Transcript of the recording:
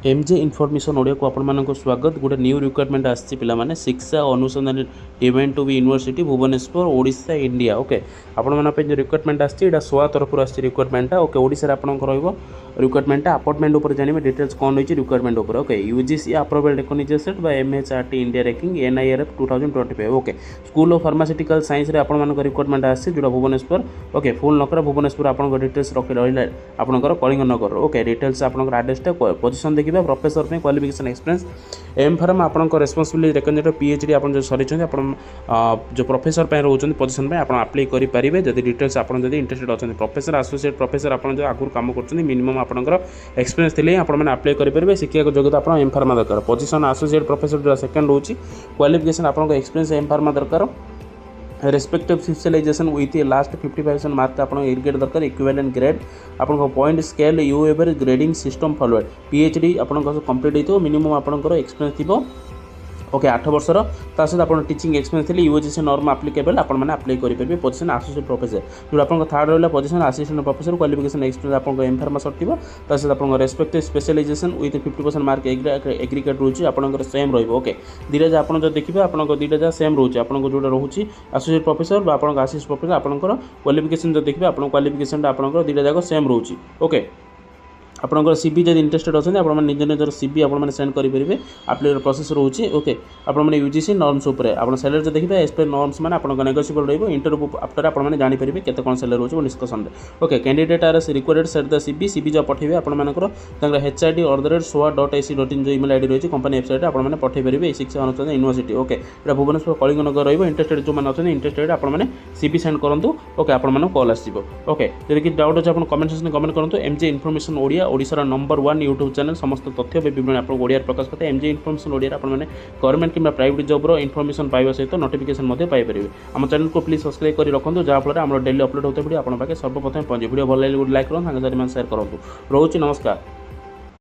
MJ information Odia को आपण स्वागत। गोटे न्यू रिक्वायरमेंट आसी पे Siksha Anusandhan event to be university Bhubaneswar Odisha India. Okay आपण जो रिक्वायरमेंट आसी सोआ तरफ रिक्वायरमेंट ओके ओडिशा आपंकर रिक्वायरमेंट अपॉइंटमेंट उपर जानिबे डिटेल्स कौन रही रिक्वायरमेंट उपर। Okay UGC approval recognized set by MHRT India ranking NIRF 2025। Okay school of pharmaceutical science रे आपण रिक्वायरमेंट आसी जोटा भुवनेश्वर। ओके फुल नकर भुवनेश्वर आपन डिटेल्स रखी रहा आपंकर कलिंगनगर। ओके डिटेल्स आपन एड्रेसटा पोजिशन देखिए प्रोफेसर में क्वालिफिकेशन एक्सपीरियंस एम फार्म आपन रेस्पॉन्सिबिलिटी रिकग्नाइज्ड पीएचडी आपन जो सरी आपन जो प्रोफेसर पे रोचन पोजिशन पे आपन अप्लाई करि परिबे। जदि डिटेल्स आपन जदि इंटरेस्टेड अछन प्रोफेसर एसोसिएट प्रोफेसर आपन जो आगुर काम करछन मिनिमम आपनकर एक्सपीरियंस थिले आपन माने अप्लाई करि परिबे। शिक्षा योग्यता आपन एम फार्मा दरकार पोजिशन एसोसिएट प्रोफेसर जो सेकंड होची क्वालिफिकेशन आपन एक्सपीरियंस एम फार्मा दरकार respective specialization with last 55% mark आप एग्रेड दरकार इक्विवेलेंट ग्रेड आपन point scale you average grading system followed PhD आपन कंप्लीट हो मिनिमम आपन एक्सपीरियंस थी। ओके 8 वर्षर सहित आप टीचिंग एक्सपीरियंस थी यूजीसी नॉर्म एप्लिकेबल आप अप्लाई करेंगे। पोजिशन एसोसिएट प्रोफेसर जो आप थर्ड रहा position assistant professor qualification experience आप एम फार्मा सर सहित आप respective specialization with 50% mark aggregate रोचे आप सेम रही। ओके दीटा जहाँ आप देखिए आप दीटा जहाँ सेम रोचे आपको जो रोचे एसोसिएट प्रोफेसर आप असिस्टेंट प्रोफेसर आपंकर क्वालिफिकेशन जो देखिए आप क्वालिफिकेशन आप दीटा जाक सेम रोचे। ओके आपंकर सीबी जब इंटरेस्टेड अच्छे आप निज निजर सीबी आप सेंड करेंगे अप्लाई प्रोसेस रोचे। ओके आपने यूजीसी नॉर्म्स उपर आप सैलरी जो देखिए एज पर नॉर्म्स मैंने आप नेगोशिएबल रही इंटरव्यू आफ्टर आपने जानीपर केते कौन सैलरी रोचे डिस्कसन में। Okay candidate are required set the CV CV जो पठेबे आपंकर एचआरडी @soa.ac.in जो इमेल आईडी रही कंपनी वेबसाइट आपने पठे पारे शिक्षा अनुसंधान यूनिवर्सिटी। ओके ये भुवनेश्वर कलिंगनगर रही इंटरेस्टेड जो मैंने अच्छे इंटरेस्टेड आपने सीबी सेंड करूँ। ओके आपको कॉल आसो। ओके जब कि डाउट अच्छे आप कमेंट सेक्शन कमेंट करूँ। एमजे इनफॉरमेशन ओडिया ओडिशार नंबर 1 यूट्यूब चैनल समस्त तथ्य विवरण आप ओडिया प्रकाश करते हैं। एमजे इनफॉरमेशन ओडिया आपने गवर्नमेंट कि प्राइवेट जॉब्र इनफॉरमेशन पाइबा सहित नोटिफिकेशन पाइपर। आम चैनल को प्लीज सब्सक्राइब कर रखुद जहाँफल आम डेली अपलोड होता वीडियो आप सर्वप्रथम पहुंचे। वीडियो भल लगे लाइक करूँ सांगे शेयर करूँ। रोचे नमस्कार।